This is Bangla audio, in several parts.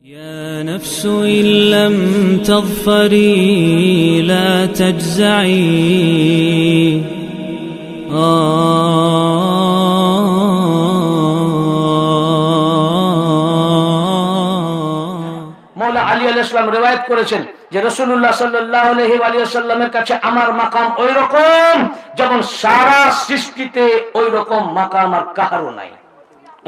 يا نفس إن لم تظفري لا تجزعي মওলা আলী আলাইহিস সালাম রিওয়ায়াত করেছেন যে রাসূলুল্লাহ সাল্লাল্লাহু আলাইহি ওয়া সাল্লামের কাছে আমার মাকাম ওই রকম যেমন সারা সৃষ্টিতে ওই রকম মাকাম আর কারো নাই।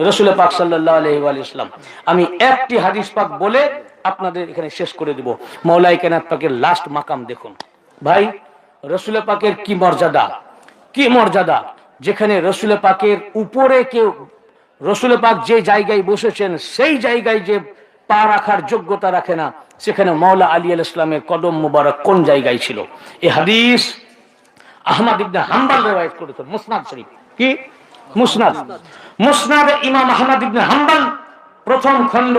রাসূল পাক সাল্লাল্লাহু আলাইহি ওয়া সাল্লাম। আমি একটি হাদিস পাক বলে আপনাদের এখানে শেষ করে দেব। মওলাই কায়নাত পাকের লাস্ট মাকাম দেখুন ভাই, রাসূল পাকের কি মর্যাদা, কি মর্যাদা, যেখানে রাসূল পাকের উপরে কেউ, রাসূল পাক যে জায়গায় বসেছেন সেই জায়গায় যে পা রাখার যোগ্যতা রাখে না, সেখানে মওলা আলী আলাইহিস সালামের কদম মুবারক কোন জায়গায় ছিল। এই হাদিস আহমদ ইবনে হাম্বল রিওয়ায়াত করেছেন মুসনাদ শরীফ। কি মুসনাদ? মুসনাদ ইমাম আহমদ ইবনে হাম্বল প্রথম খণ্ড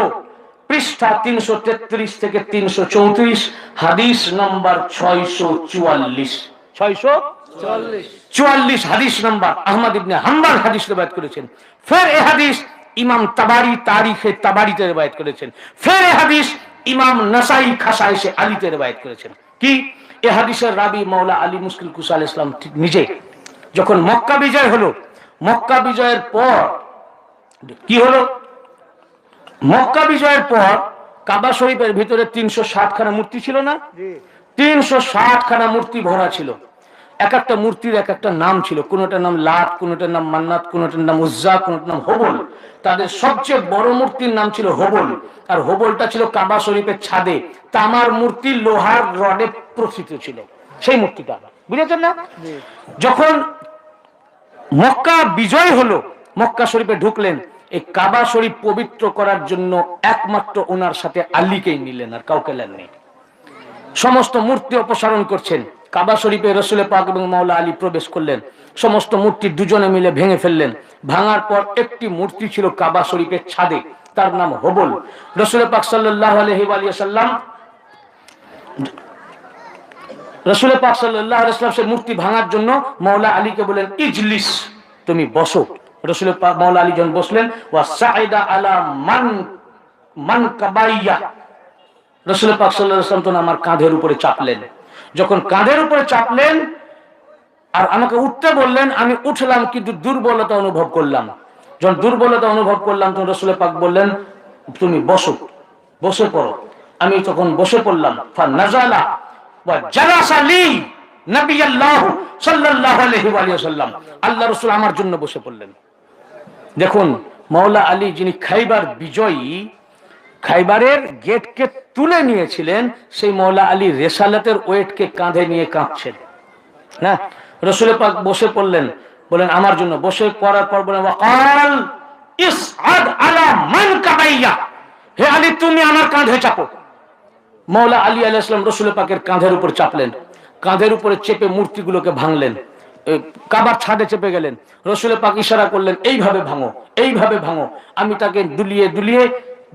পৃষ্ঠা 333 থেকে 334 হাদিস নাম্বার 644 644 হাদিস নাম্বার আহমদ ইবনে হাম্বল হাদিস রিওয়ায়াত করেছেন। ফের এই হাদিস ইমাম তাবারি তারিখে তাবারিতে রিওয়ায়াত করেছেন। ফের এই হাদিস ইমাম নাসাই খাসায়েশে আলীতে রিওয়ায়াত করেছেন। কি এই হাদিসের রাবি মওলা আলী মুশকিল কুশা আলাইহিস সালাম নিজে যখন মক্কা বিজয় হলো, মক্কা বিজয়ের পর কি হলো, মক্কা বিজয়ের পর কাবা শরীফের ভিতরে 360 খানা মূর্তি ছিল না? 360 খানা মূর্তি ভরা ছিল। এক একটা মূর্তির এক একটা নাম ছিল, কোনটার নাম লাত, কোনটার নাম মান্নাত, কোনটার নাম উজ্জা, কোনটার নাম হবল। তাদের সবচেয়ে বড় মূর্তির নাম ছিল হবল, আর হবলটা ছিল কাবা শরীফের ছাদে তামার মূর্তি লোহার রডে প্রথিত ছিল। সেই মূর্তিটা বুঝেছেন না? যখন মক্কা বিজয় হলো, মক্কা শরীফে ঢুকলেন, এই কাবা শরীফ পবিত্র করার জন্য একমাত্র ওনার সাথে আলীকেই নিলেন, আর কাউকে নেননি। সমস্ত মূর্তি অপসারণ করছেন। কাবা শরীফে রাসূল পাক এবং মাওলা আলী প্রবেশ করলেন, সমস্ত মূর্তি দুজনে মিলে ভেঙে ফেললেন। ভাঙার পর একটি মূর্তি ছিল কাবা শরীফের ছাদে, তার নাম হবল। রাসূল পাক সাল্লাল্লাহু আলাইহি ওয়া সাল্লাম, রাসূল পাক সাল্লাল্লাহু আলাইহি ওয়াসাল্লাম সেই মূর্তি ভাঙার জন্য মাওলা আলীকে বলেন ইজলিস, তুমি বসো। রাসূল পাক মাওলা আলী যখন বসলেন, ওয়া সাইদা আলা মান কাবাইয়া, রাসূল পাক সাল্লাল্লাহু আলাইহি ওয়াসাল্লাম তখন আমার কাঁধের উপরে চাপলেন। যখন কাঁধের উপরে চাপলেন আর আমাকে উঠতে বললেন, আমি উঠলাম কিন্তু দুর্বলতা অনুভব করলাম। যখন দুর্বলতা অনুভব করলাম তখন রাসূল পাক বললেন তুমি বসো, বসে পড়ো। আমি তখন বসে পড়লাম। ফা নাজালা ওয়া জালাসা লি নবিয়াল্লাহু সাল্লাল্লাহু আলাইহি ওয়া সাল্লাম, আল্লাহ রাসূল আমার জন্য বসে পড়লেন। দেখুন মাওলা আলী যিনি খাইবার বিজয়ী, খাইবারের গেটকে তুলে নিয়েছিলেন, সেই মাওলা আলী রেসালাতের ওয়েটকে কাঁধে নিয়ে কাঁপছেন না। রাসূল পাক বসে পড়লেন, বলেন আমার জন্য। বসে পড়ার পর বলেন ওয়াকাল ইসআদ আলা মান কাবাইয়া, হে আলী তুমি আমার কাঁধে চাপো। মাওলা আলী আলাইহিস সালাম রাসূল পাকের কাঁধের উপর চাপলেন, কাঁধের উপরে চেপে মূর্তিগুলোকে ভাঙলেন, কাবার ছাদে চেপে গেলেন। রাসূল পাক ইশারা করলেন এইভাবে ভাঙো, এইভাবে ভাঙো। আমি তাকে দুলিয়ে দুলিয়ে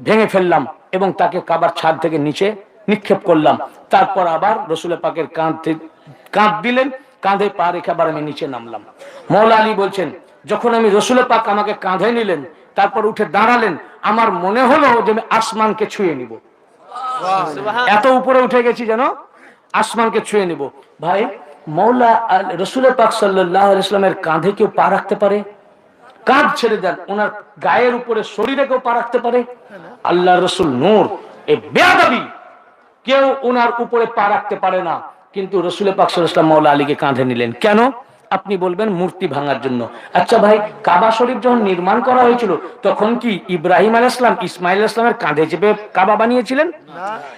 ভেঙে ফেললাম এবং তাকে কাবার ছাদ থেকে নিচে নিক্ষেপ করলাম। তারপর আবার রাসূল পাকের কাঁধ দিলেন, কাঁধে পা রেখে আবার আমি নিচে নামলাম। মাওলা আলী বলছেন যখন আমি রাসূল পাক আমাকে কাঁধে নিলেন, তারপর উঠে দাঁড়ালেন, আমার মনে হলো যে আমি আসমানকে ছুঁয়ে নিব। এত উপরে উঠে গেছি যেন আসমানকে ছুঁয়ে নিব। ভাই মাওলা রাসূল পাক সাল্লাল্লাহু আলাইহি ওয়াসাল্লামের কাঁধে কেউ পা রাখতে পারে? কাঁধ ছেড়ে দেন, ওনার গায়ের উপরে শরীরে কেউ পা রাখতে পারে? আল্লাহ রাসূল নূর, এই বেয়াদবি, কেউ ওনার উপরে পা রাখতে পারে না। কিন্তু রাসূল পাক সাল্লাল্লাহু আলাইহি ওয়াসাল্লাম মাওলা আলীকে কাঁধে নিলেন কেন? আপনি বলবেন মূর্তি ভাঙার জন্য। আচ্ছা ভাই, কাবা শরীফ যখন নির্মাণ করা হয়েছিল তখন কি ইব্রাহিম আলাইহিস সালাম ইসমাঈল আলাইহিস সালামের কাঁধে চেপে কাবা বানিয়েছিলেন?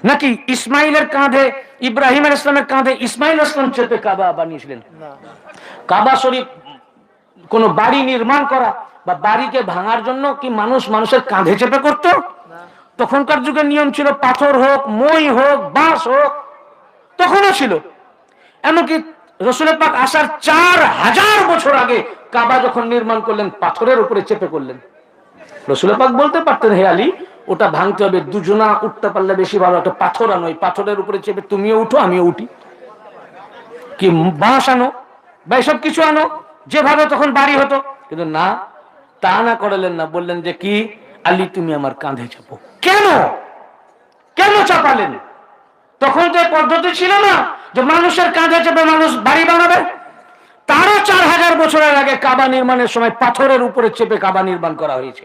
নাকি ইসমাঈলের কাঁধে, ইব্রাহিম আলাইহিস সালামের কাঁধে ইসমাঈল আলাইহিস সালাম চেপে কাবা বানিয়েছিলেন? কাবা শরীফ কোন বাড়ি নির্মাণ করা বা বাড়িকে ভাঙার জন্য কি মানুষের কাঁধে চেপে করত? তখনকার যুগের নিয়ম ছিল পাথর হোক, মই হোক, বাঁশ হোক, তখনও ছিল। এমনকি রাসূল পাক আসার 4000 বছর আগে কাবা যখন নির্মাণ করলেন পাথরের উপরে চেপে করলেন। রাসূল পাক বলতে পারতেন হে আলী ওটা ভাঙতে হবে, দুজনা উঠতে পারলে বেশি ভালো, একটা পাথর আনো, পাথরের উপরে চেপে তুমিও উঠো আমিও উঠি, কি বাঁশ আনো বা এসব কিছু আনো, যেভাবে তখন বাড়ি হতো। কিন্তু না, তা না করলেন না, বললেন যে কি আলী তুমি আমার কাঁধে চাপো। কেন? চাপালেন? তখন তো এই পদ্ধতি ছিল না যে মানুষের কাঁধে চেপে মানুষ বাড়ি বানাবে। তারও 4000 বছরের আগে কাবা নির্মাণের সময় পাথরের উপরে চেপে কাবা নির্মাণ করা হয়েছে।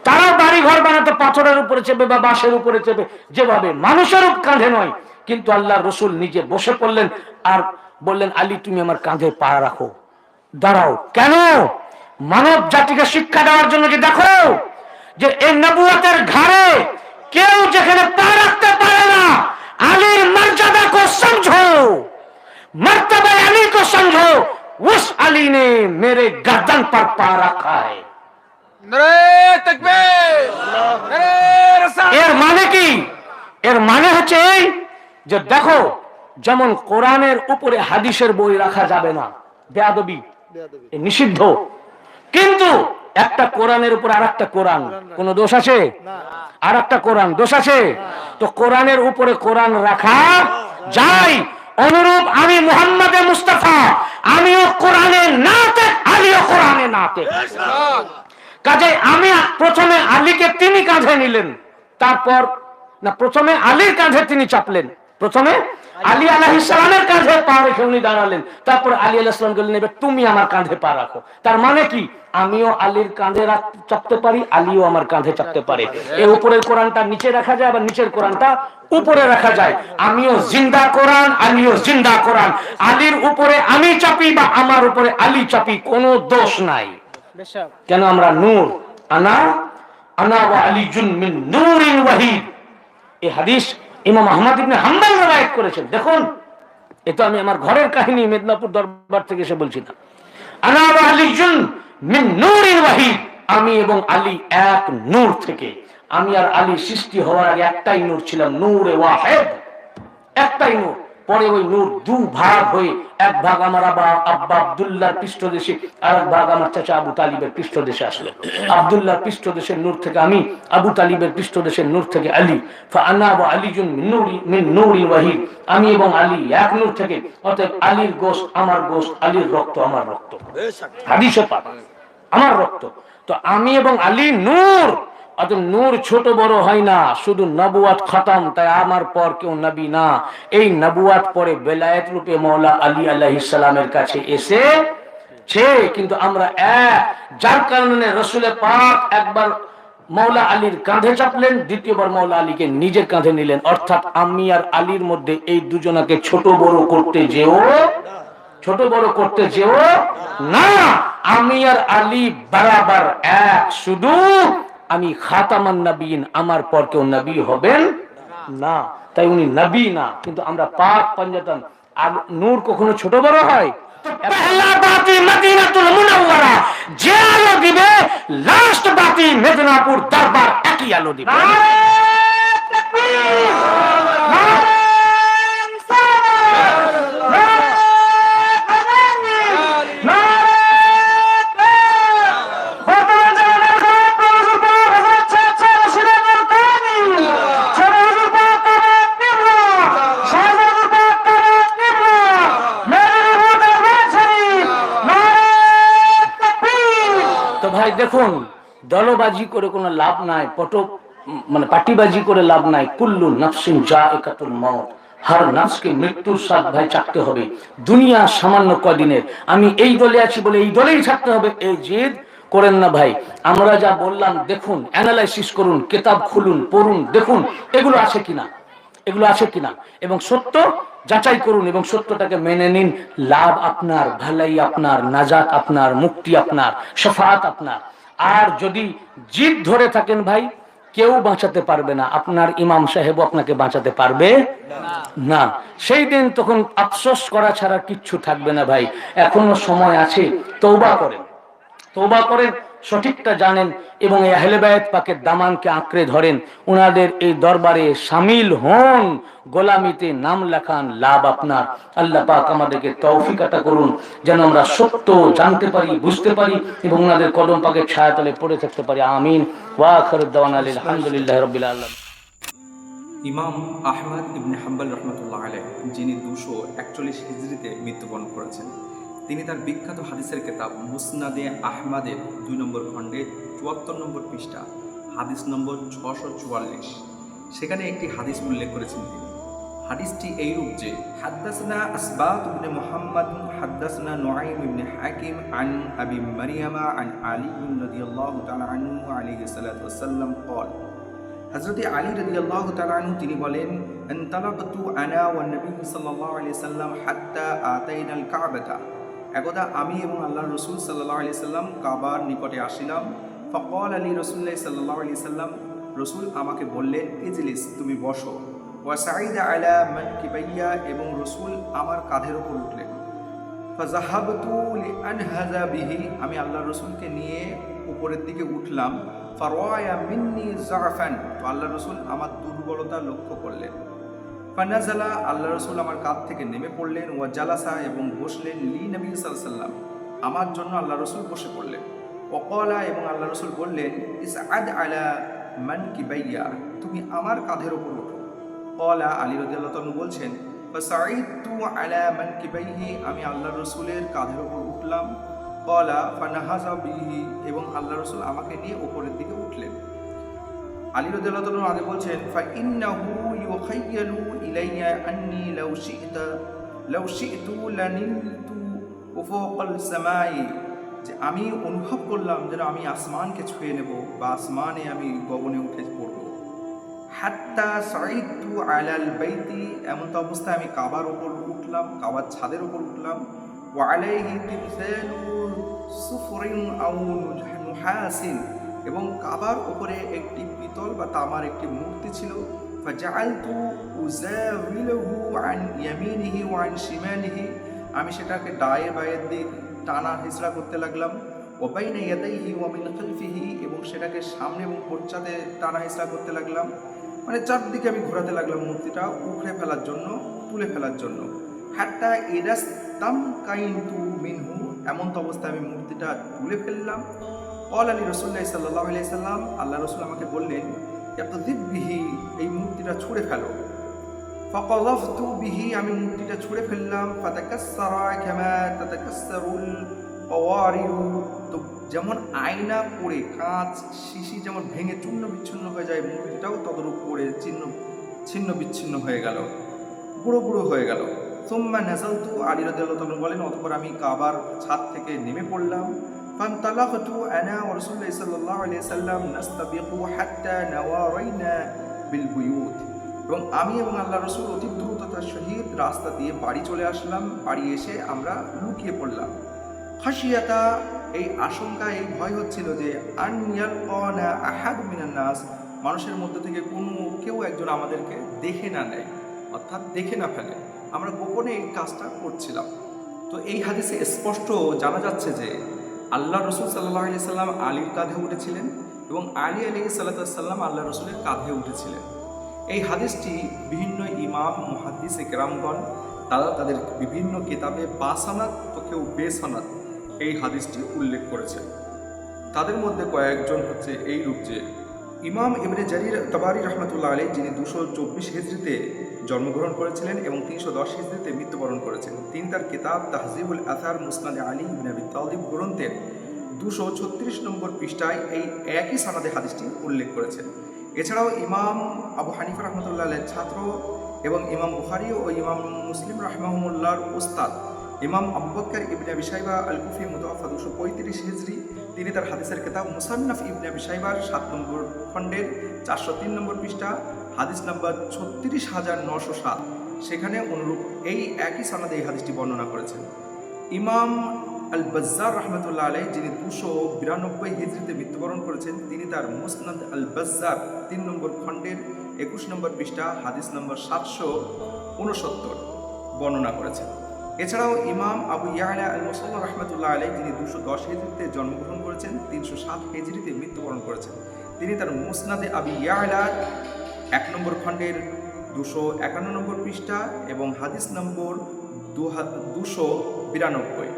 তারাও বাড়ি ঘর বানাতো পাথরের উপরে চেপে বা বাঁশের উপরে চেপে, যেভাবে মানুষের কাঁধে নয়। কিন্তু আল্লাহর রাসূল নিজে বসে পড়লেন আর বললেন, আলী তুমি আমার কাঁধে পা রাখো, দাঁড়াও। কেন? মানব জাতিকে শিক্ষা দেওয়ার জন্য, যে দেখো যে এই নবুয়তের ঘাড়ে কেউ যেখানে পা রাখতে পারে না, আলীর মর্যাদা को समझो, मर्तबा अली को समझो, उस अली ने मेरे गर्दन पर पा रखा है। এর মানে কি? এর মানে হচ্ছে এই যে দেখো, যেমন কোরআনের উপরে হাদিসের বই রাখা যাবে না, বেয়াদবি, নিষিদ্ধ। কিন্তু একটা কোরআনের উপর আর একটা কোরআন, কোন দোষ আছে? আর একটা কোরআন দোষ আছে? তো কোরআনের উপরে কোরআন রাখা যায়। অনুরূপ আমি মুহাম্মদে মুস্তাফা, আমিও কোরআনে নাতে, আলীও কোরআনে নাতে। কাজে আমি প্রথমে আলীকে তিনি কাঁধে নিলেন, তারপর না, প্রথমে আলীর কাঁধে তিনি চাপলেন, প্রথমে আলী আলাইহিস সালামের কাঁধে পা রেখে উনি দাঁড়ালেন, তারপর আলী আলাইহিস সালাম বললেন এবার তুমি আমার কাঁধে পা রাখো। তার মানে কি? আমিও আলীর কাঁধে চাপতে পারি, আলীও আমার কাঁধে চাপতে পারে। এই উপরের কোরআনটা নিচে রাখা যায়, আবার নিচের কোরআনটা উপরে রাখা যায়। আমিও জিন্দা কোরআন, আলীও জিন্দা কোরআন। আলীর উপরে আমি চাপি বা আমার উপরে আলী চাপি, কোনো দোষ নাই। কেন? আমরা নূর, আনা আনা ওয়া আলীজুন মিন নূরিন ওয়াহিদ। এই হাদিস ইমাম আহমদ ইবনে হাম্বল রওয়ায়াত করেছেন। দেখুন, এটা আমি আমার ঘরের কাহিনী, মেদিনীপুর দরবার থেকে এসে বলছি না। আনা ওয়া আলীজুন মিন নূরিন ওয়াহিদ, আমি এবং আলী এক নূর থেকে। আমি আর আলী সৃষ্টি হওয়ার আগে একটাই নূর ছিলাম, নূরে ওয়াহিদ, একটাই নূর। পরে ওই নূর দু ভাগ হয়ে, এক ভাগ আমার আব্বা আব্দুল্লাহর পৃষ্ঠদেশে, আর এক ভাগ আমার চাচা আবু তালিবের পৃষ্ঠদেশে আসলো। আব্দুল্লাহর পৃষ্ঠদেশের নূর থেকে আমি, আবু তালিবের পৃষ্ঠদেশের নূর থেকে আলী। ফাআনা ওয়া আলীজুন মিন নূরিন ওয়াহিদ, আমি এবং আলী এক নূর থেকে। অতএব আলীর গোশত আমার গোশত, আলীর রক্ত আমার রক্ত। হাদিসে পাক, আমার রক্ত। তো আমি এবং আলী নূর। অতএব নূর ছোট বড় হয় না, শুধু নবুয়াত খতম, তাই আমার পর কেউ নবী না। এই নবুয়াত পরে বেলায়েত রূপে মওলা আলী আলাইহিস সালামের কাছে এসেছে। কিন্তু আমরা এক, যার কারণে রাসূল পাক একবার মওলা আলীর কাঁধে চাপলেন, দ্বিতীয়বার মওলা আলীকে নিজের কাঁধে নিলেন। অর্থাৎ আমি আর আলীর মধ্যে এই দুজনকে ছোট বড় করতে যেও, ছোট বড় করতে যেও না। আমি আর আলী বরাবর এক, শুধু আমি খাতামান নবীন, আমার পর কেউ নবী হবেন না। তাই উনি নবী না, কিন্তু আমরা পাক পাঞ্জাতন। আর নূর কখনো ছোট বড় হয়? পহলা বাতি মদিনাতুল মুনাওয়ারা যে আলো দিবে, লাস্ট বাতি মেদিনীপুর দরবার একই আলো দিবে। ভাই দেখুন, দলবাজি করে কোনো লাভ নাই, পার্টিবাজি করে লাভ নাই। কুল্লু নাফসিন যায়কাতুল মাউত, হর নফসকে মৃত্যুর স্বাদ ভাই চাকতে হবে। দুনিয়া সামান্য কদিনের, আমি এই দলে আছি বলে এই দলেই থাকতে হবে, এই জিদ করেন না ভাই। আমরা যা বললাম দেখুন, অ্যানালাইসিস করুন, কিতাব খুলুন, পড়ুন, দেখুন এগুলো আছে কিনা, এগুলো আছে কিনা, এবং সত্য যাচাই করুন এবং সত্যটাকে মেনে নিন। লাভ আপনার, ভালাই আপনার, নাজাত আপনার, মুক্তি আপনার, শাফাআত আপনার। আর যদি জিদ ধরে থাকেন ভাই, কেউ বাঁচাতে পারবে না, আপনার ইমাম সাহেবও আপনাকে বাঁচাতে পারবে না। সেই দিন তখন আফসোস করা ছাড়া কিচ্ছু থাকবে না ভাই। এখনো সময় আছে, তওবা করেন, তওবা করেন, সঠিকটা জানেন এবং এই আহলে বায়াত পাকের দামানকে আঁকড়ে ধরেন, ওনাদের এই দরবারে শামিল হন, গোলামিতে নাম লেখান, লাভ আপনার। আল্লাহ পাক আমাদেরকে তৌফিক আতা করুন যেন আমরা সত্য জানতে পারি, বুঝতে পারি এবং ওনাদের কদম পাকের ছায়াতলে পড়ে থাকতে পারি। আমিন। ওয়া আখিরু দাওয়ানা আলহামদুলিল্লাহি রাব্বিল আলামিন। ইমাম আহমদ ইবনে হাম্বল রহমতুল্লাহ আলাইহ, যিনি 241 হিজরিতে মৃত্যুবরণ করেছেন, তিনি তার বিখ্যাত হাদিসের কিতাব মুসনাদে আহমদের 2 নম্বর খণ্ডে 74 নম্বর পৃষ্ঠা, হাদিস নম্বর 644, সেখানে একটি হাদিস উল্লেখ করেছেন তিনি। হাদিসটি এইরূপ যে হাদ্দাসনা আসবাত ইবনে মুহাম্মদ হাদ্দাসনা নুআইম ইবনে হাকিম আন আবি মারইয়ামা আন আলী রাদিয়াল্লাহু তাআলা আনহু আলাইহি সাল্লাতু ওয়াসাল্লাম قال হযরত আলী রাদিয়াল্লাহু তাআলা আনহু তিনি বলেন আনতালাকতু আনা ওয়ান নবী সাল্লাল্লাহু আলাইহি সাল্লাম হাত্তা আতাইনাল কাবাতা। একদা আমি এবং আল্লাহর রাসূল সাল্লাল্লাহু আলাইহি সাল্লাম কাবার নিকটে আসিলাম। ফাকাল আলী রাসূলুল্লাহ সাল্লাল্লাহু আলাইহি সাল্লাম, রাসূল আমাকে বললেন ইজলিস, তুমি বসো। ওয়া সাইদা আলা মানকিবাইয়া, এবং রাসূল আমার কাঁধের উপর উঠলেন। ফাযাহাবতু লিআনহাযা বিহি, আমি আল্লাহর রাসূলকে নিয়ে উপরের দিকে উঠলাম। ফারায়া মিন্নি যাফান, তো আল্লাহর রাসূল আমার দুর্বলতা লক্ষ্য করলেন। ফানাজালা, আল্লাহর রাসূল আমার কাঁধ থেকে নেমে পড়লেন। ওয়া জালাসা, এবং বসলেন। লি নবী সাল্লাল্লাহু আলাইহি সাল্লাম, আমার জন্য আল্লাহর রাসূল বসে পড়লেন। ওয়াকালা, এবং আল্লাহর রাসূল বললেন ইসআদ আলা মানকিবাইয়া, তুমি আমার কাঁধের উপর ওঠো। ক্বালা, আলী রাদিয়াল্লাহু তাআলা বলছেন ফাসাইদতু আলা মানকিবাইহি, আমি আল্লাহর রাসূলের কাঁধের উপর উঠলাম। ক্বালা ফানাহাযা বিহি, এবং আল্লাহর রাসূল আমাকে নিয়ে উপরের দিকে উঠলেন। আলী রাদিয়াল্লাহু তাআলা আগে বলছেন ফা ইন্নাহু ইউখাইয়ালু ইলাইয়া আন্নী লাউ শি'তু লানিলতু উফুকাল সামাই, যে আমি অনুভব করলাম যেন আমি আসমানকে ছুঁয়ে নেব বা আসমানে আমি গগনে উঠে পড়ব। হাত্তা সাইদতু আলাল বাইতি, এমন তো অবস্থায় আমি কাবার উপর উঠলাম, কাবার ছাদের উপর উঠলাম। ওয়া আলাইহি তিমসালু সুফরিন আও নুহাসিন, এবং কাবার উপরে একটি পিতল বা তামার একটি মূর্তি ছিল। ফাজআলতু উযাবিলহু আন ইয়ামিনিহি ওয়া আন শিমালিহি, আমি সেটাকে ডায়ে বায়ের দিক টানা হিসড়া করতে লাগলাম। ওয়া বাইনা ইয়াদাইহি ওয়া মিন খালফিহি, এবং সেটাকে সামনে এবং পশ্চাতে টানা হিসড়া করতে লাগলাম। মানে চারদিকে আমি ঘোরাতে লাগলাম মূর্তিটা উখড়ে ফেলার জন্য, তুলে ফেলার জন্য। হাত্তা ইদাস্তাম কাইনতু মিনহু, এমন তো অবস্থায় আমি মূর্তিটা তুলে ফেললাম। ক্বাল আলী রাসূলুল্লাহ সাল্লাল্লাহু আলাইহি সাল্লাম, আল্লাহ রাসূল আমাকে বললেন ইয়াকযিব বিহি, এই মূর্তিটা ছুঁড়ে ফেলো। ফাকাযাফতু বিহি, আমি মূর্তিটা ছুঁড়ে ফেললাম। ফাতাকাসসারা কামা তাতাকাসসারুল কাওয়ারিরু, তো যেমন আয়না পড়ে কাঁচ শিশি যেমন ভেঙে চূর্ণ বিচ্ছিন্ন হয়ে যায়, মূর্তিটাও তদরূপ করে ছিন্ন বিচ্ছিন্ন হয়ে গেল, গুঁড়ো গুঁড়ো হয়ে গেল। সুম্মা নাযালতু, আলী রাদিয়াল্লাহু তাআলা বলেন অতঃপর আমি কাবার ছাদ থেকে নেমে পড়লাম। ফান্তালাকতু আনা ওয়া রাসূলুল্লাহ সাল্লাল্লাহু আলাইহি সাল্লাম নাস্তাবিকু হাত্তা নাওয়ারাইনা বিল বুয়ুত, এবং আমি এবং আল্লাহর রাসূল অতি দ্রুততার সহিত রাস্তা দিয়ে বাড়ি চলে আসলাম। বাড়ি এসে আমরা লুকিয়ে পড়লাম। খাশিয়াতা, এই আশঙ্কা, এই ভয় হচ্ছিল যে আন ইয়ালকানা আহাদ মিনান নাস, মানুষের মধ্যে থেকে কেউ একজন আমাদেরকে দেখে না নেয়, অর্থাৎ দেখে না ফেলে। আমরা গোপনে এই কাজটা করছিলাম। তো এই হাদিসে স্পষ্ট জানা যাচ্ছে যে আল্লাহ রসুল সাল্লাল্লাহু আলাইহি সাল্লাম আলীর কাঁধে উঠেছিলেন এবং আলী আলাইহিস সালাম আল্লাহ রসুলের কাঁধে উঠেছিলেন। এই হাদিসটি বিভিন্ন ইমাম মুহাদ্দিসে কেরামগণ তারা তাদের বিভিন্ন কিতাবে বাসানাত তো কেউ বেসানাত এই হাদিসটি উল্লেখ করেছেন। তাদের মধ্যে কয়েকজন হচ্ছে এই রূপ যে ইমাম ইবনে জারির তাবারি রহমতুল্লাহ আলাইহি, যিনি 224 হিজরিতে জন্মগ্রহণ করেছিলেন এবং 310 হিজরিতে মৃত্যুবরণ করেছেন, তিনি তার কিতাব তাহজিবুল আথার মুসনাদে আলী ইবনে আবি তালিব গ্রন্থের 236 নম্বর পৃষ্ঠায় এই একই সানাদে হাদিসটি উল্লেখ করেছেন। এছাড়াও ইমাম আবু হানিফা রহমতুল্লাহ আলাইহির ছাত্র এবং ইমাম বুখারী ও ইমাম মুসলিম রাহিমাহুমুল্লাহর উস্তাদ ইমাম আবু বকর ইবনে আবি শাইবা আল কুফি মুতাওয়াফা 235 হিজরি, তিনি তার হাদিসের কিতাব মুসান্নাফ ইবনে আবি শাইবার 7 নম্বর খণ্ডের 403 নম্বর পৃষ্ঠা হাদিস নম্বর 36907, সেখানে অনুরূপ এই একই সনদে এই হাদিসটি বর্ণনা করেছেন। ইমাম আল বাজ্জার রহমতুল্লাহ আলাইহি, যিনি 292 হিজরিতে মৃত্যুবরণ করেছেন, তিনি তার মুসনাদ আল বাজ্জার 3 নম্বর খণ্ডের 21 নম্বর পৃষ্ঠা হাদিস নম্বর 769 বর্ণনা করেছেন। এছাড়াও ইমাম আবু ইয়ালা আল মুসাল্লা রহমতুল্লাহ আলাইহি, যিনি 210 হিজরিতে জন্মগ্রহণ করেছেন, 307 হিজরিতে মৃত্যুবরণ করেছেন, তিনি তার মুসনাদে আবি ইয়ালা 1 নম্বর খণ্ডের 251 নম্বর পৃষ্ঠা এবং হাদিস নম্বর 292।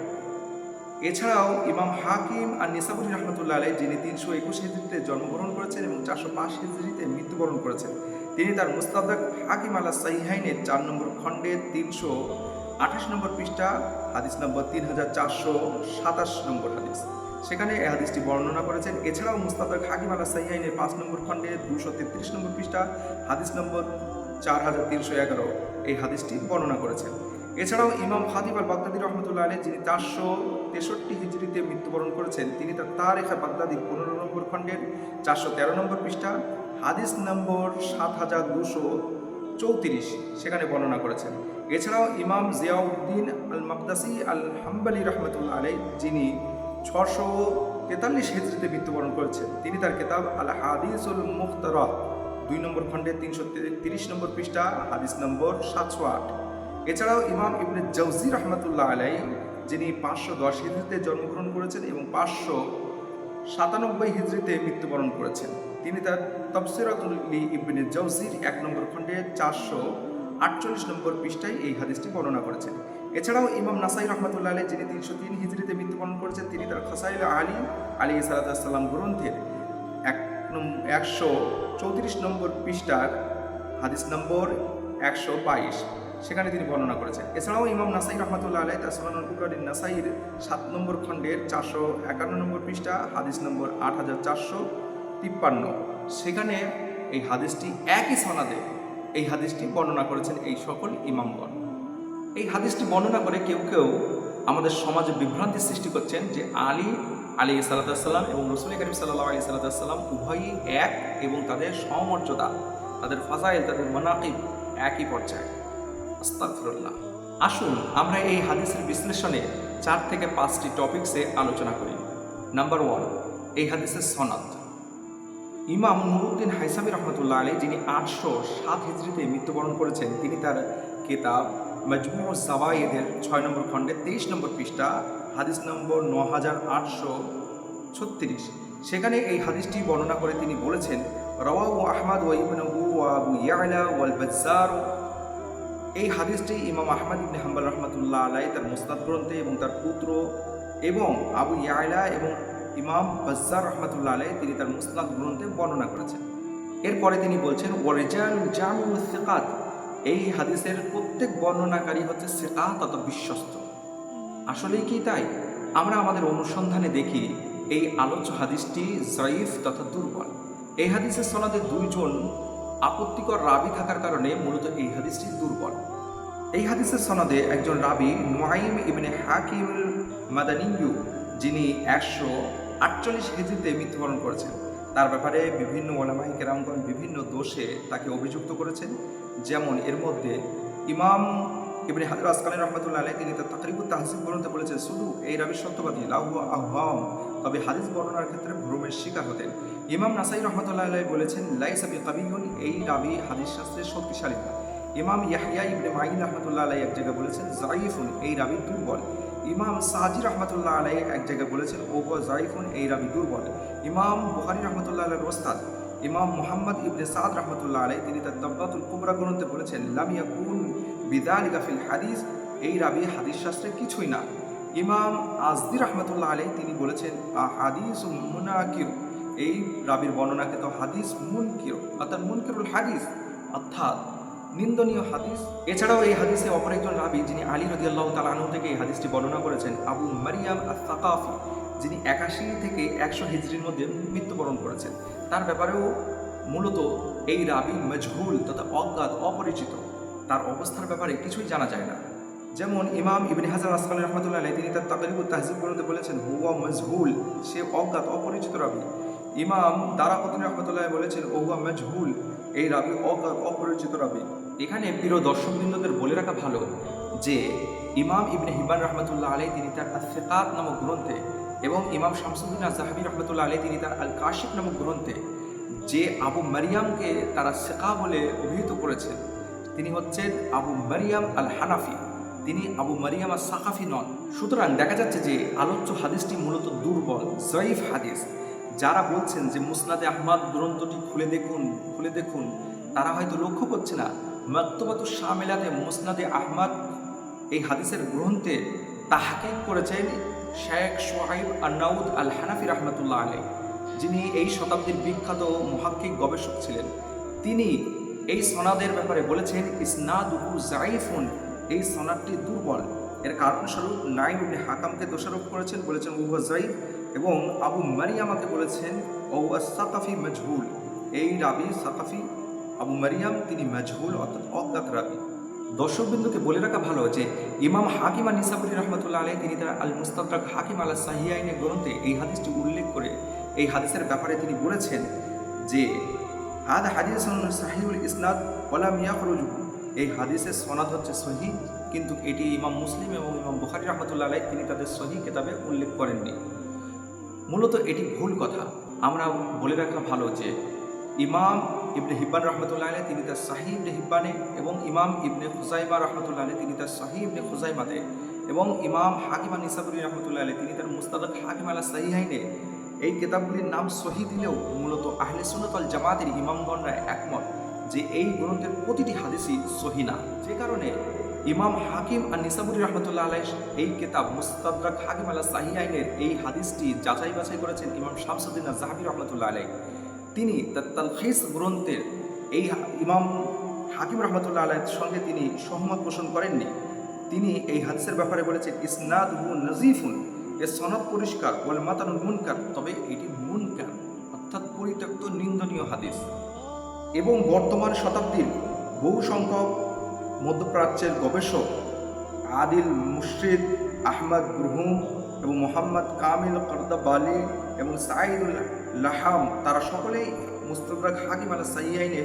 এছাড়াও ইমাম হাকিম আর নিসাবুরি রহমতুল্লাহ আলাইহি, যিনি 321 হিজরিতে জন্মগ্রহণ করেছেন এবং 405 হিজরিতে মৃত্যুবরণ করেছেন, তিনি তার মুস্তাদরাক হাকিম আলা সাহিহাইনের 4 নম্বর খণ্ডের 328 নম্বর পৃষ্ঠা হাদিস নম্বর 3427 নম্বর হাদিস সেখানে এই হাদিসটি বর্ণনা করেছেন। এছাড়াও মুস্তাদরাক হাকিম আলা সাহিহাইনের 5 নম্বর খণ্ডে 233 নম্বর পৃষ্ঠা হাদিস নম্বর 4311 এই হাদিসটি বর্ণনা করেছেন। এছাড়াও ইমাম খাতিব আল বাগদাদি রহমতুল্লাহ আলাইহ, যিনি 463 হিজরিতে মৃত্যুবরণ করেছেন, তিনি তার তারিখ বাগদাদির 15 নম্বর খণ্ডের 413 নম্বর পৃষ্ঠা হাদিস নম্বর 7234 সেখানে বর্ণনা করেছেন। এছাড়াও ইমাম জিয়াউদ্দিন আল মাকদাসি আল হাম্বলি রহমতুল্লাহ আলাইহ, যিনি 643 হিজরিতে মৃত্যুবরণ করেছেন, তিনি তার কিতাব আল হাদিসুল মুখতারা 2 নম্বর খণ্ডে 330 নম্বর পৃষ্ঠা হাদিস নম্বর 708। এছাড়াও ইমাম ইবনে জাওজি রহমতুল্লাহ আলাইহ, যিনি 510 হিজরিতে জন্মগ্রহণ করেছেন এবং 597 হিজরিতে মৃত্যুবরণ করেছেন, তিনি তার তাফসীরাতুল ইবনে জাওজির 1 নম্বর খণ্ডে 448 নম্বর পৃষ্ঠায় এই হাদিসটি বর্ণনা করেছেন। এছাড়াও ইমাম নাসাই রহমতুল্লাহ আলাইহ, যিনি 303 হিজরিতে মৃত্যুবরণ করেছেন, তিনি তার খাসাইল আলী আলাইহিস সালাম গ্রন্থের 134 নম্বর পৃষ্ঠার হাদিস নম্বর 122 সেখানে তিনি বর্ণনা করেছেন। এছাড়াও ইমাম নাসাই রহমতুল্লাহ আলাইহ তার সুনানুল কুবরা নাসাইর 7 নম্বর খণ্ডের 451 নম্বর পৃষ্ঠা হাদিস নম্বর 8453 সেখানে এই হাদিসটি একই সনাদে এই হাদিসটি বর্ণনা করেছেন এই সকল ইমামগণ। এই হাদিসটি বর্ণনা করে কেউ কেউ আমাদের সমাজে বিভ্রান্তি সৃষ্টি করছেন যে আলী আলাইহিস সালাম এবং রাসূল কারীম সাল্লাল্লাহু আলাইহি সাল্লাম উভয়ই এক এবং তাদের সমমর্যাদা, তাদের ফাজাইল, তাদের মানাকিব একই পর্যায়ে। আস্তাগফিরুল্লাহ। আসুন আমরা এই হাদিসের বিশ্লেষণে 4 থেকে 5টি টপিকসে আলোচনা করি। নাম্বার 1, এই হাদিসের সনদ। ইমাম নুরউদ্দিন হাইসামি রহমতুল্লাহ আলাইহ, যিনি 807 হিজরিতে মৃত্যুবরণ করেছেন, তিনি তার কিতাব মাজমুউজ যাওয়ায়েদের 6 নম্বর খণ্ডে 23 নম্বর পৃষ্ঠা হাদিস নম্বর 9836 সেখানে এই হাদিসটি বর্ণনা করে তিনি বলেছেন, রাওয়াহু আহমদ ওয়া ইবনুহু ওয়া আবু ইয়ালা ওয়াল বাজ্জার। এই হাদিসটি ইমাম আহমদ ইবনে হাম্বল রহমতুল্লাহ আলাইহ তার মুসনাদ গ্রন্থে এবং তার পুত্র এবং আবু ইয়ালা এবং ইমাম বাজ্জার রহমতুল্লাহ আলাইহ তিনি তার মুসনাদ গ্রন্থে বর্ণনা করেছেন। এরপরে তিনি বলছেন ওয়ারিজালুল জামিউ সিকাত, এই হাদিসের প্রত্যেক বর্ণনাকারী হচ্ছে সিকাত তথা বিশ্বস্ত। আসলেই কি তাই? আমরা আমাদের অনুসন্ধানে দেখি এই আলোচ্য হাদিসটি জয়ীফ তথা দুর্বল। এই হাদিসের সনদে 2 জন আপত্তিকর রাবি থাকার কারণে মূলত এই হাদিসটি দুর্বল। এই হাদিসের সনদে একজন রাবি নুআইম ইবনে হাকিম মাদানিয়্যু, যিনি 148 হিজরিতে মৃত্যুবরণ করেছেন, তার ব্যাপারে বিভিন্ন উলামায়ে কেরামগণ বিভিন্ন দোষে তাকে অভিযুক্ত করেছেন। যেমন এর মধ্যে ইমাম ইবনে হাজার আসকালানী রহমতুল্লাহ আলাইহ তিনি তার তাকরিবুত তাহজিব গ্রন্থে বলেছেন, শুধু এই রাবি সত্যবাদী লাহু আহওয়াম, তবে হাদিস বর্ণনার ক্ষেত্রে ভ্রমের শিকার হতেন। ইমাম নাসাই রহমতুল্লাহ আলাইহ বলেছেন লাইসা বিকাবিয়ুন, এই রাবি হাদিস শাস্ত্রে শক্তিশালী না। ইমাম ইয়াহইয়া ইবনে মাঈন রহমতুল্লাহ আলাইহ এক জায়গায় বলেছেন যায়িফুন, এই রাবি দুর্বল। ইমাম সাজি রহমতুল্লাহ আলাইহ এক জায়গায় বলেছেন ওহুয়া যায়িফুন, এই রাবি দুর্বল। ইমাম বুখারী রহমতুল্লাহ আলাইহির ওস্তাদ ইমাম মুহাম্মদ ইবনে সাদ রহমতুল্লাহ আলাইহ তিনি তার তাবকাতুল কুবরা গ্রন্থে বলেছেন লাম ইয়াকুন বিযালিকা ফিল হাদিস, এই রাবি হাদিস শাস্ত্রে কিছুই না। ইমাম আজদি রহমতুল্লাহ আলাইহ তিনি বলেছেন হাদিস মুনাকির, এই রাবির বর্ণনাকে তো হাদিস মুনকির অর্থাৎ মুনকিরুল হাদিস অর্থাৎ নিন্দনীয় হাদিস। এছাড়াও এই হাদিসে অপর একজন রাবি যিনি আলী রাদিয়াল্লাহু তাআলা আনহু থেকে এই হাদিসটি বর্ণনা করেছেন আবু মারিয়াম আস-সাকাফি, যিনি 81 থেকে 100 হিজরির মধ্যে মৃত্যুবরণ করেছেন। তার ব্যাপারেও মূলত এই রাবি মজহুল তথা অজ্ঞাত, অপরিচিত, তার অবস্থার ব্যাপারে কিছুই জানা যায় না। যেমন ইমাম ইবনে হাজার আসকালানী রহমতুল্লাহ আলাইহ তিনি তার তাকরিবুত তাহজিব গ্রন্থে বলেছেন হুয়া মজহুল, সে অজ্ঞাত, অপরিচিত রাবি। ইমাম দারাকুতনী রহমতুল্লাহ বলেছেন ওহুয়া মজহুল, এই রাবি অজ্ঞাত, অপরিচিত রাবি। এখানে প্রিয় দর্শকবৃন্দদের বলে রাখা ভালো যে ইমাম ইবনে হিব্বান রহমতুল্লাহ আলাইহ তিনি তার আস-সিকাত নামক গ্রন্থে এবং ইমাম শামসুদ্দিন আয-যাহাবী রহমতুল্লাহ আলাইহ তিনি তার আল কাশিফ নামক গ্রন্থে যে আবু মারিয়ামকে তারা সিকা বলে অভিহিত করেছেন, তিনি হচ্ছেন আবু মারিয়াম আল হানাফি, তিনি আবু মারিয়াম আস-সাকাফি নন। সুতরাং দেখা যাচ্ছে যে আলোচ্য হাদিসটি মূলত দুর্বল, জয়ীফ হাদিস। যারা বলছেন যে মুসনাদে আহমদ গ্রন্থটি খুলে দেখুন, তারা হয়তো লক্ষ্য করছে না মাকতুবাতুশ শামিলাতে মুসনাদে আহমদ এই হাদিসের গ্রন্থে তাহকিক করেছেন শেখ শুআইব আন-নাউদ আল হানাফি রহমতুল্লাহ আলাইহ, যিনি এই শতাব্দীর বিখ্যাত মুহাক্কিক গবেষক ছিলেন। তিনি এই সনাদের ব্যাপারে বলেছেন ইসনাদুহু যায়িফুন, এই সনাদটি দুর্বল। এর কারণস্বরূপ নাঈম ইবনে হাকামকে দোষারোপ করেছেন, বলেছেন ওহুয়া যায়িফ, এবং আবু মারিয়ামাকে বলেছেন ও সাকাফি মাজহুল, এই রাবি সাকাফি আবু মারিয়াম তিনি মাজহুল অর্থাৎ অজ্ঞাত রাবি। দর্শকবৃন্দকে বলে রাখা ভালো যে ইমাম হাকিম আন নিসাবুরি রহমতুল্লাহ আলাইহি তিনি তার আল মুস্তাদরাক হাকিম আলা সাহিহাইনে গ্রন্থে এই হাদিসটি উল্লেখ করে এই হাদিসের ব্যাপারে তিনি বলেছেন যে হাদা হাদিসুন সাহিহুল ইসনাদ ওয়ালাম ইয়াখরুজু, এই হাদিসের সনদ হচ্ছে সহিহ, কিন্তু এটি ইমাম মুসলিম এবং ইমাম বুখারী রহমতুল্লাহ আলাইহি তিনি তাদের সহিহ কিতাবে উল্লেখ করেননি। মূলত এটি ভুল কথা। আমরা বলে রাখা ভালো যে ইমাম ইবনে হিব্বান রহমতুল্লাহ আলাইহি তিনি তার সাহিহ ইবনে হিব্বানে এবং ইমাম ইবনে খুজাইমা রহমতুল্লাহ আলাইহি তিনি তার সাহিহ ইবনে খুজাইমাতে এবং ইমাম হাকিম আন নিসাবুরি রহমতুল্লাহ আলাইহি তিনি তার মুস্তাদরাক হাকিম আলা সাহিহাইনে এই কিতাবগুলির নাম সহিহ দিলেও মূলত আহলে সুন্নাত ওয়াল জামাতের ইমামগণরা একমত যে এই গ্রন্থের প্রতিটি হাদিসই সহিহ না। যে কারণে ইমাম হাকিম আন নিসাবুরি রহমতুল্লাহ আলাইহি এই কিতাব মুস্তাদরাক হাকিম আলা সাহিহাইনের এই হাদিসটি যাচাই বাছাই করেছেন ইমাম শামসুদ্দিন আয-যাহাবী রহমতুল্লাহ আলাইহি। তিনি তার তালখিস গ্রন্থের এই ইমাম হাকিম রহমতুল্লাহ আলাইহির সঙ্গে তিনি সহমত পোষণ করেননি। তিনি এই হাদিসের ব্যাপারে বলেছেন ইসনাদুহু নাজিফুন, এর সনদ পরিষ্কার, ওয়াল মাতানুল মুনকার, তবে এটি মুনকার অর্থাৎ পরিত্যক্ত নিন্দনীয় হাদিস। এবং বর্তমান শতাব্দীর বহু সংখ্যক মধ্যপ্রাচ্যের গবেষক আদিল মুশরিদ, আহমদ বুরহুম এবং মোহাম্মদ কামিল করদাবালি এবং সাইদুল লাহাম তারা সকলেই মুস্তাদরাক হাকিম আলা সাহিহাইনে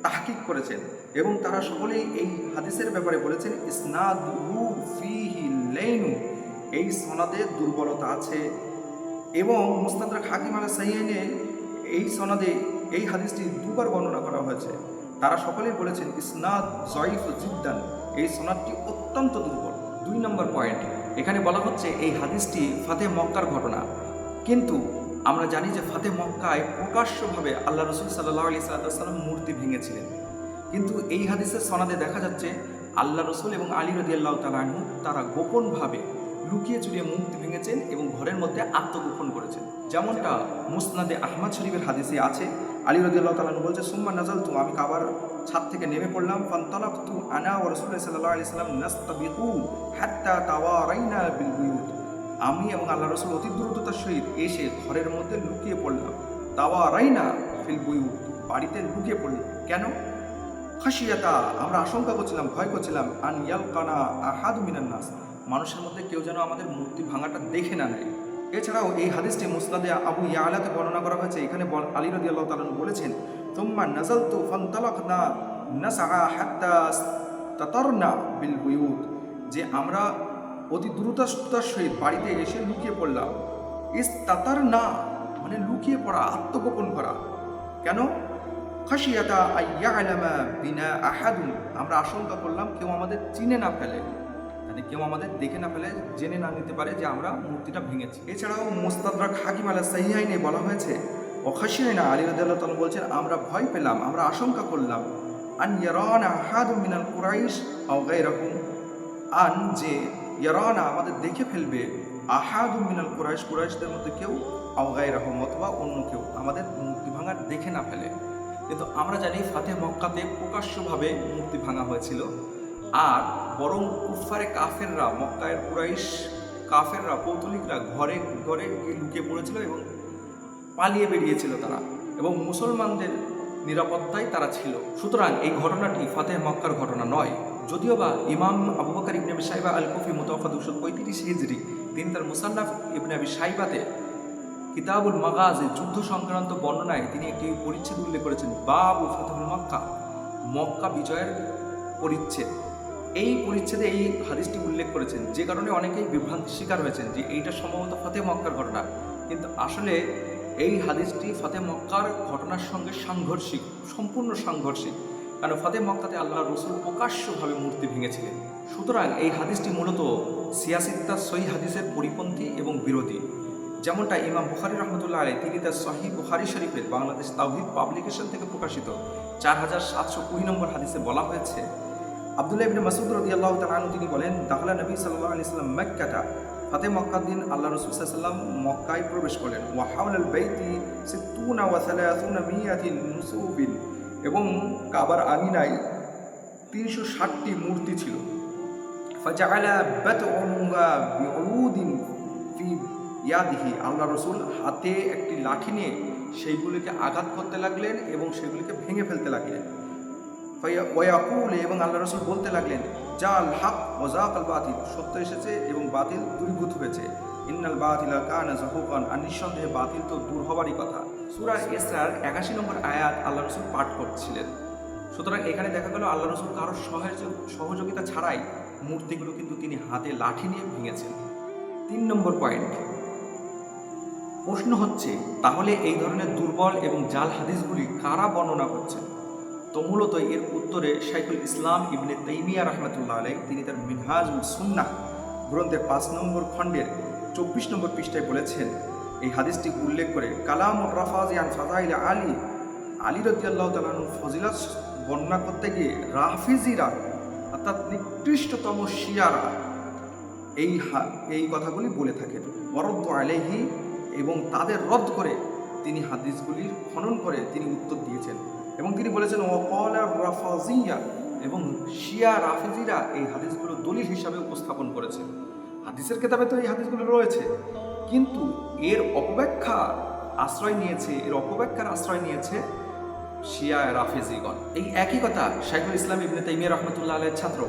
তাহকিক করেছেন এবং তারা সকলেই এই হাদিসের ব্যাপারে বলেছেন ইসনাদুহু ফীহি লাইনু, এই সনদে দুর্বলতা আছে। এবং মুস্তাদরাক হাকিম আলা সাহিহাইনে এই সনদে এই হাদিসটি দুবার বর্ণনা করা হয়েছে। তারা সকলেই বলেছেন ইসনাদ যঈফ জিদ্দান, এই সনদটি অত্যন্ত দুর্বল। 2 নম্বর পয়েন্ট, এখানে বলা হচ্ছে এই হাদিসটি ফাতে মক্কার ঘটনা, কিন্তু আমরা জানি যে ফাতে মক্কায় প্রকাশ্যভাবে আল্লাহ রসুল সাল্লাল্লাহু আলাইহি ওয়াসাল্লাম মূর্তি ভেঙেছিলেন, কিন্তু এই হাদিসের সনদে দেখা যাচ্ছে আল্লাহ রসুল এবং আলী রাদিয়াল্লাহু তাআলা আনহু তারা গোপনভাবে লুকিয়ে চুরিয়ে মূর্তি ভেঙেছেন এবং ঘরের মধ্যে আত্মগোপন করেছেন। যেমনটা মুসনাদে আহমদ শরীফের হাদিসে আছে, আলী রাদিয়াল্লাহু তাআলা আনহু বলছে সুম্মা নাযালতু, আমি কাবার ছাদ থেকে নেমে পড়লাম, ফান্তালাকতু আনা ওয়া রাসূলুল্লাহ সাল্লাল্লাহু আলাইহি ওয়াসাল্লাম নাস্তাবিকু হাত্তা তাওয়ারাইনা বিল বুয়ুত, আমি এবং আল্লাহ রসুল অতি দ্রুততার সহিত এসে ঘরের মধ্যে লুকিয়ে পড়লাম। তাওয়ারাইনা ফিল বুয়ুত, বাড়িতে লুকিয়ে পড়লাম। কেন? খাশিয়াতা, আমরা আশঙ্কা করছিলাম, ভয় করছিলাম, আন ইয়ালকানা আহাদু মিনান নাস, মানুষের মধ্যে কেউ যেন আমাদের মূর্তি ভাঙাটা দেখে না নেয়। এছাড়াও এই হাদিসটি মুসনাদে আবু ইয়ালাতে বর্ণনা করা হয়েছে। এখানে আলী রাদিয়াল্লাহু তাআলা বলেছেন তুম্মা নাযালতু ফান্তালাকনা নাসআ হাত্তা তাতারনা বিল বুয়ুত, যে আমরা অতি দ্রুততার সহিত বাড়িতে এসে লুকিয়ে পড়লাম। ইস্তাতারনা মানে লুকিয়ে পড়া, আত্মগোপন করা। কেন? খাশিয়াতা আইয়ালামা বিনা আহাদুন, আমরা আশঙ্কা করলাম কেউ আমাদের চিনে না ফেলে, মানে কেউ আমাদের দেখে না ফেলে, জেনে না নিতে পারে যে আমরা মূর্তিটা ভেঙেছি। এছাড়াও মুস্তাদরাক হাকিম আলা সাহিহাইনে বলা হয়েছে ওয়াখাশিয়ানা, আলী রাদিয়াল্লাহু তাআলা বলছেন আমরা ভয় পেলাম, আমরা আশঙ্কা করলাম, আন ইয়ারানা আহাদুম মিনাল কুরাইশ আও গায়রাহুম, আন যে ইয়ারানা আমাদের দেখে ফেলবে, আহাদুম মিনাল কুরাইশ, কুরাইশদের মধ্যে কেউ, আও গায়রাহুম অথবা অন্য কেউ আমাদের মূর্তি ভাঙার দেখে না ফেলে। কিন্তু আমরা জানি ফাতে মক্কাতে প্রকাশ্যভাবে মূর্তি ভাঙা হয়েছিল, আর বরং কুফারে কাফেররা, মক্কায়ের কুরাইশ কাফেররা, পৌতলিকরা ঘরে ঘরে লুকিয়ে পড়েছিল এবং পালিয়ে বেরিয়েছিল তারা, এবং মুসলমানদের নিরাপত্তায় তারা ছিল। সুতরাং এই ঘটনাটি ফাতে মক্কার ঘটনা নয়। যদিও বা ইমাম আবু বকর ইবনে আবি শাইবা আল কুফি মুতাওয়াফা 235 হিজরি তিনি তার মুসান্নাফ ইবনে আবি শাইবাতে কিতাবুল মাগাজি যুদ্ধ সংক্রান্ত বর্ণনায় তিনি একটি পরিচ্ছেদ উল্লেখ করেছেন, বাবু ফাতহুল মক্কা, মক্কা বিজয়ের পরিচ্ছেদ। এই পরিচ্ছেদে এই হাদিসটি উল্লেখ করেছেন, যে কারণে অনেকেই বিভ্রান্তির শিকার হয়েছেন যে এইটা সম্ভবত ফাতে মক্কার ঘটনা, কিন্তু আসলে এই হাদিসটি ফাতে মক্কার ঘটনার সঙ্গে সাংঘর্ষিক, সম্পূর্ণ সাংঘর্ষিক। কারণ ফাতে মক্কাতে আল্লাহ রসুল প্রকাশ্যভাবে মূর্তি ভেঙেছিলেন। সুতরাং এই হাদিসটি মূলত সিয়াসিত্তা সহিহ হাদিসের পরিপন্থী এবং বিরোধী। যেমনটা ইমাম বুখারী রহমতুল্লাহ আলাইহি তিনি তার সহিহ বুখারী শরীফের বাংলাদেশ তাওহীদ পাবলিকেশন থেকে প্রকাশিত 4720 নম্বর হাদিসে বলা হয়েছে, আব্দুল্লাহ ইবনে মাসউদ রাদিয়াল্লাহু তাআলা আনহু তিনি বলেন, দাখালা নবী সাল্লাল্লাহু আলাইহি ওয়াসাল্লাম মক্কাতা, ফাতে মক্কার দিন আল্লাহ রাসূল সাল্লাল্লাহু আলাইহি ওয়াসাল্লাম মক্কায় প্রবেশ করলেন। ওয়া হাওলাল বাইতি 60 ওয়া 30 মিয়াতিন নুসুবিন, এবং কাবার আঙিনায় 360টি মূর্তি ছিল। ফাজাআলা বাতউহা বিউদিন ফি ইয়াদিহি, আল্লাহ রসুল হাতে একটি লাঠি নিয়ে সেইগুলিকে আঘাত করতে লাগলেন এবং সেগুলিকে ভেঙে ফেলতে লাগলেন। ওয়াকুল, এবং আল্লাহ রসুল বলতে লাগলেন, জাল হক ওয়াজাকাল বাতিল, সত্য এসেছে এবং বাতিল দূরীভূত হয়েছে। ইন্নাল বাতিলা কানা যাহুকান, আর নিঃসন্দেহে বাতিল তো দূর হবারই কথা। সূরা ইসরার 81 নম্বর আয়াত আল্লাহ রসুল পাঠ করছিলেন। সুতরাং এখানে দেখা গেল আল্লাহ রসুল কারোর সহযোগিতা ছাড়াই মূর্তিগুলো কিন্তু তিনি হাতে লাঠি নিয়ে ভেঙেছেন। 3 নম্বর পয়েন্ট, প্রশ্ন হচ্ছে তাহলে এই ধরনের দুর্বল এবং জাল হাদিসগুলি কারা বর্ণনা করছেন? তো মূলত এর উত্তরে শাইখুল ইসলাম ইবনে তাইমিয়া রাহমাতুল্লাহ আলাইহি তিনি তার মিনহাজুল সুন্নাহ গ্রন্থের 5 নম্বর খণ্ডের 24 নম্বর পৃষ্ঠায় বলেছেন, এই হাদিসটি উল্লেখ করে, কালামুর রাফাজি আন ফাযাইল আলী রাদিয়াল্লাহু তাআলা আনহু ফজিলত বর্ণনা করতে গিয়ে রাফিজিরা অর্থাৎ নিকৃষ্টতম শিয়ারা এই কথাগুলি বলে থাকেন। ওয়ারদ্দু আলাইহি, এবং তাদের রদ করে তিনি হাদিসগুলির খনন করে তিনি উত্তর দিয়েছেন এবং তিনি বলেছেন ওয়াকালা রাফাজিয়া, এবং শিয়া রাফিজিরা এই হাদিসগুলো দলিল হিসাবে উপস্থাপন করেছেন। হাদিসের কিতাবে তো এই হাদিসগুলো রয়েছে, কিন্তু এর অপব্যাখ্যার আশ্রয় নিয়েছে শিয়া রাফিজিগণ। এই একই কথা শাইখুল ইসলাম ইবনে তাইমিয়া রাহমাতুল্লাহ আলাইহির ছাত্র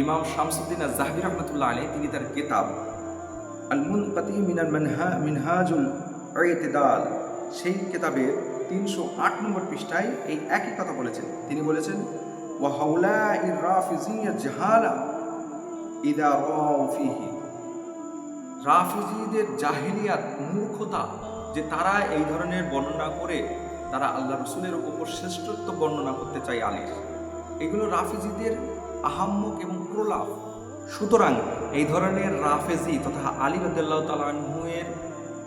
ইমাম শামসুদ্দিন আয-যাহাবী রাহমাতুল্লাহ আলাইহি তিনি তার কিতাব আল মুনকাতি মিনাল মিনহাজুল ইতিদাল, সেই কিতাবের 308 নম্বর পৃষ্ঠায় এই একই কথা বলেছেন। তিনি বলেছেন, ওয়া হাউলাই রাফিজিয়া জাহালা ইদা রাউ ফিহি, রাফিজিদের জাহিলিয়াত মূর্খতা, যে তারা এই ধরনের বর্ণনা করে তারা আল্লাহ রসুলের উপর শ্রেষ্ঠত্ব বর্ণনা করতে চায় আলীর। এগুলো রাফিজিদের আহাম্মক এবং প্রলাপ। সুতরাং এই ধরনের রাফেজি তথা আলী রাদিয়াল্লাহু তাআলা আনহু-এর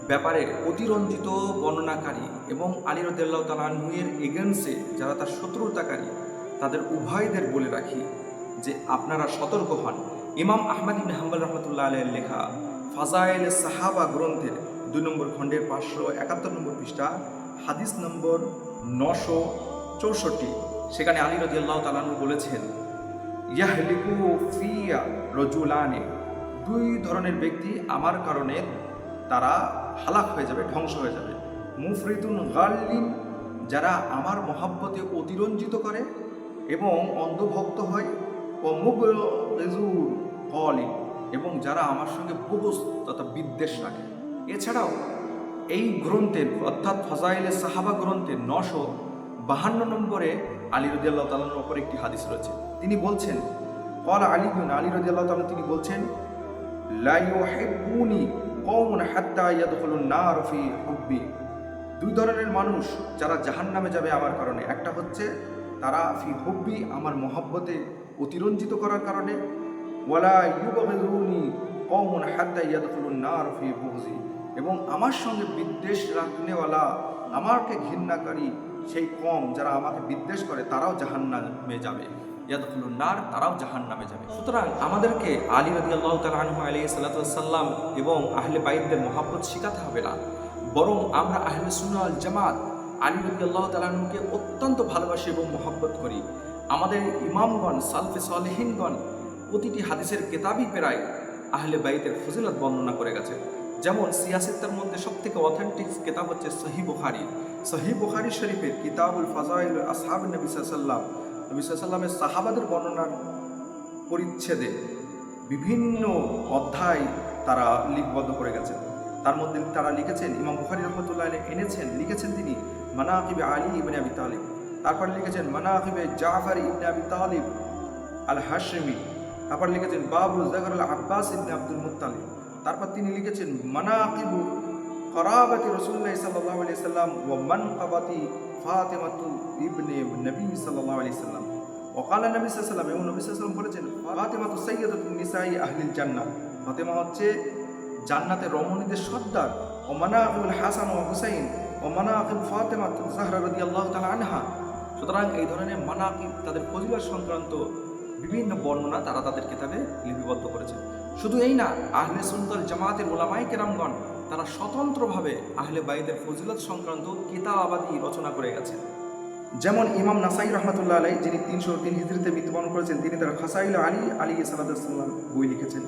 ব্যাপারে অতিরঞ্জিত বর্ণনাকারী এবং আলী রাদিয়াল্লাহু তাআলা আনহু-এর এগেন্সে যারা তার শত্রুতাকারী, তাদের উভয়দের বলে রাখি যে আপনারা সতর্ক হন। ইমাম আহমদ ইবনে হাম্বল রাহমাতুল্লাহ আলাইহির লেখা ফাযাইলে সাহাবা গ্রন্থের 2 নম্বর খণ্ডের 571 নম্বর পৃষ্ঠা হাদিস নম্বর 964, সেখানে আলী রাদিয়াল্লাহু তাআলা আনহু বলেছেন, ইয়াহলিকু ফিয়া রাজুলানি, 2 ধরনের ব্যক্তি আমার কারণে তারা হালাক হয়ে যাবে, ধ্বংস হয়ে যাবে। মুফরিতুন গাল্লিন, যারা আমার মহাব্বতে অতিরঞ্জিত করে এবং অন্ধভক্ত হয়, ও মুবগিজুল গালিন, এবং যারা আমার সঙ্গে বুগজ তথা বিদ্বেষ রাখে। এছাড়াও এই গ্রন্থের অর্থাৎ ফাযাইলে সাহাবা গ্রন্থের 952 নম্বরে আলী রাদিয়াল্লাহু তাআলার উপর একটি হাদিস রয়েছে। তিনি বলছেন, ক্বালা আলী রাদিয়াল্লাহু তাআলা তিনি বলছেন, লা ইউহিব্বুনি কওমুন হাত্তা ইয়াদখুলুন নার ফি হুব্বি, 2 ধরনের মানুষ যারা জাহান্নামে যাবে আমার কারণে। একটা হচ্ছে তারা ফি হুব্বি, আমার মহব্বতে অতিরঞ্জিত করার কারণে, ওয়ালা ইউবগিদুনি কওমুন হাত্তা ইয়াদখুলুন নার ফি বুগজি, এবং আমার সঙ্গে বিদ্বেষ রাখনেওয়ালা, আমাকে ঘৃণাকারী সেই কম যারা আমাকে বিদ্বেষ করে তারাও জাহান্নামে যাবে। ইয়াদখুলুন নার, তারাও জাহান্নামে যাবে। সুতরাং আমাদেরকে আলী রাদিয়াল্লাহু তাআলা আনহু আলাইহিস সালাতু ওয়াস সালাম এবং আহলে বাইতদের মহব্বত শিখাতে হবে না, বরং আমরা আহলে সুন্নাহ ওয়াল জামাত আলী রাদিয়াল্লাহু তাআলা আনহুকে অত্যন্ত ভালোবাসি এবং মহব্বত করি। আমাদের ইমামগণ সালফে সালেহিনগণ প্রতিটি হাদিসের কিতাবই প্রায় আহলে বাইতের ফজিলত বর্ণনা করে গেছে। যেমন সিয়াসিত্তার মধ্যে সবথেকে অথেন্টিক কিতাব হচ্ছে সহিহ বুখারী শরীফের কিতাবুল ফাযাইল আসহাবুন নবী সাল্লাল্লাহু আলাইহি ওয়াসাল্লামের সাহাবাদের বর্ণনার পরিচ্ছেদে বিভিন্ন অধ্যায় তারা লিপিবদ্ধ করে গেছেন। তার মধ্যে তারা লিখেছেন, ইমাম বুখারী রাহমাতুল্লাহ আলাইহি লিখেছেন তিনি মানাকিবে আলী ইবনে আবি তালিব, তারপর লিখেছেন মানাকিবে জাফর ইবনে আবি তালিব আল হাশমি, তারপর লিখেছেন বাবু যাকরুল আব্বাস ইবনে আব্দুল মুত্তালিব, তারপর তিনি লিখেছেন মানাকিবু করাবাতি রাসূলুল্লাহ সাল্লাল্লাহু আলাইহি সাল্লাম ওয়া মানকাবাতি ফাতিমাতু ইবনে নবী সাল্লাল্লাহু আলাইহি সাল্লাম। ওয়াকালা নবী সাল্লাল্লাহু আলাইহি সাল্লাম, এবং নবী সাল্লাল্লাহু আলাইহি সাল্লাম বলেছেন ফাতিমাতু সাইয়্যিদাতুন নিসাই আহলিল জান্নাহ, ফাতিমা হচ্ছে জান্নাতের রমণীদের সর্দার। ও মানাকিবুল হাসান ওয়া হুসাইন ও মানাকিব ফাতিমা যাহরা রাদিয়াল্লাহু তাআলা আনহা। সুতরাং এই ধরনের মানাকিব, তাদের ফজিলত সংক্রান্ত বিভিন্ন বর্ণনা তারা তাদের কিতাবে লিপিবদ্ধ করেছে। শুধু এই না, আহলে সুন্নাত ওয়াল জামাতের উলামায়ে কেরামগণ তারা স্বতন্ত্রভাবে আহলে বাইতের ফজিলত সংক্রান্ত কিতাবাদি রচনা করে গেছেন। যেমন ইমাম নাসাই রাহমাতুল্লাহ আলাইহি, যিনি 303 হিজরিতে মৃত্যুবরণ করেছেন, তিনি তার খাসাইল আলী আলাইহিস সালাম বই লিখেছেন।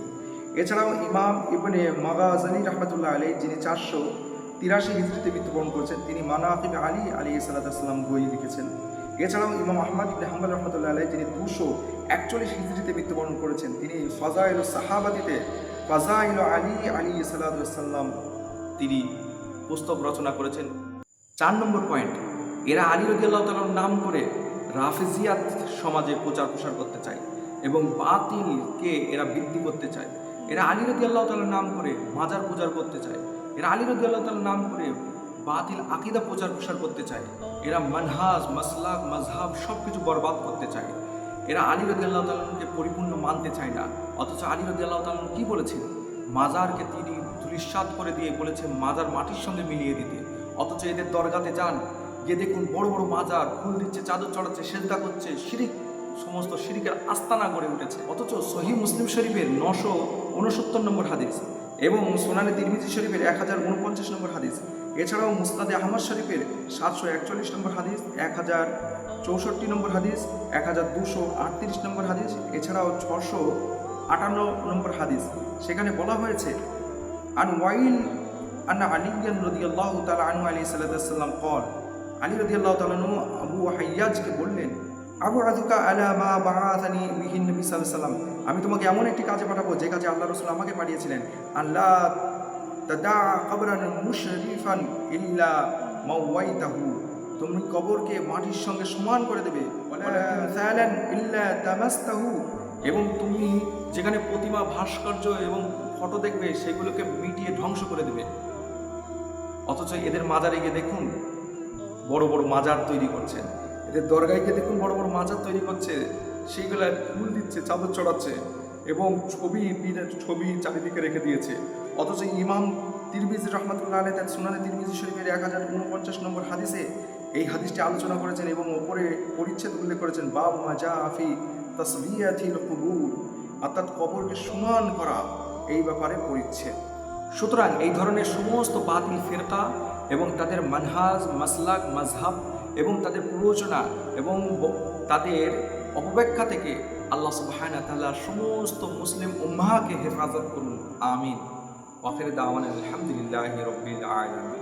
এছাড়াও ইমাম ইবনে মাগাযালি রাহমাতুল্লাহ আলাইহি, যিনি 483 হিজরিতে মৃত্যুবরণ করেছেন, তিনি মানাকিব আলী আলাইহিস সালাম বই লিখেছেন। এছাড়াও ইমাম আহমদ ইবনে হাম্বল রাহমাতুল্লাহ আলাইহি, যিনি 241 হিজরিতে মৃত্যুবরণ করেছেন, তিনি ফাজাইলুস সাহাবাতিতে ফাজাইল আলী আলাইহিস সালাম তিনি পুস্তক রচনা করেছেন। 4 নম্বর পয়েন্ট, এরা আলী রাদিয়াল্লাহু তাআলার নাম করে রাফিজিয়াত সমাজে প্রচার প্রসার করতে চায় এবং বাতিলকে এরা বৃদ্ধি করতে চায়। এরা আলী রাদিয়াল্লাহু তাআলার নাম করে মাজার পূজার করতে চায়। এরা আলী রাদিয়াল্লাহু তাআলার নাম করে বাতিল আকীদা প্রচার প্রসার করতে চায়। এরা মানহাজ, মাসলাক, মাযহাব সব কিছু বরবাদ করতে চায়। এরা আলী রাদিয়াল্লাহু তাআলাকে পরিপূর্ণ মানতে চায় না। অথচ আলী রাদিয়াল্লাহু তাআলা কি বলেছেন? মাজারকে তিনি ধূলিসাৎ করে দিয়ে বলেছে মাজার মাটির সঙ্গে মিলিয়ে দিতে। অথচ এদের দরগাতে যান, গিয়ে দেখুন বড় বড় মাজার, ফুল দিচ্ছে, চাদর চড়াচ্ছে, সেজদা করছে, শিরিক, সমস্ত শিরিকের আস্তানা গড়ে উঠেছে। অথচ সহিহ মুসলিম শরীফের 969 নম্বর হাদিস এবং সুনানে তিরমিজি শরীফের 1049 নম্বর হাদিস, এছাড়াও মুসনাদে আহমদ শরীফের 741 নম্বর হাদিস, 1064 নম্বর হাদিস, 1238 নম্বর হাদিস, এছাড়াও 658 নম্বর হাদিস, সেখানে বলা হয়েছে আন ওয়াইল আন্না আলিয়ান রাদিয়াল্লাহু তাআলা আনহু আলাইহিস সালাম قال, আলী রাদিয়াল্লাহু তাআলা আনহু আবু হাইয়াজকে বললেন, আবু আযুকা আলা মা বাআসানি বিহি নবী সাল্লাল্লাহু আলাইহি ওয়াসাল্লাম, আমি তোমাকে এমন একটি কাজে পাঠাবো যে কাজে আল্লাহ রাসূল আমাকে পাঠিয়েছিলেন। আল্লাহ তাদা কবরান মুশরিফান ইল্লা মাওয়াইতাহু, তুমি কবরকে মাটির সঙ্গে সমান করে দেবে। ওয়ালাকিন ইল্লা তামাসতাহু, এবং তুমি যেখানে প্রতিমা, ভাস্কর্য এবং ফটো দেখবে সেগুলোকে মিটিয়ে ধ্বংস করে দেবে। অথচ এদের মাজারে গিয়ে দেখুন বড় বড় মাজার তৈরি করছে, এদের দরগায় গিয়ে দেখুন বড় বড় মাজার তৈরি করছে, সেইগুলায় ফুল দিচ্ছে, চাদর চড়াচ্ছে এবং ছবি চারিদিকে রেখে দিয়েছে। অথচ ইমাম তিরমিজি রাহমাতুল্লাহ আলাইহি তার সুনানে তিরমিজি শরীফের 1049 নম্বর হাদিসে এই হাদিসটি আলোচনা করেছেন এবং ওপরে পরিচ্ছেদ উল্লেখ করেছেন, বাব মা জা ফি তাসবিয়াতিল কুবুর, অর্থাৎ কবরকে সমান করা, এই ব্যাপারে পরিচ্ছেদ। সুতরাং এই ধরনের সমস্ত বাতিল ফিরকা এবং তাদের মানহাজ, মাসলাক, মাযহাব এবং তাদের প্ররোচনা এবং তাদের অপব্যাখ্যা থেকে আল্লাহ সুবহানাহু ওয়া তাআলা সমস্ত মুসলিম উম্মাহকে হেফাজত করুন। আমিন। ওয়া আখির দাওয়ানা আলহামদুলিল্লাহি রাব্বিল আলামিন।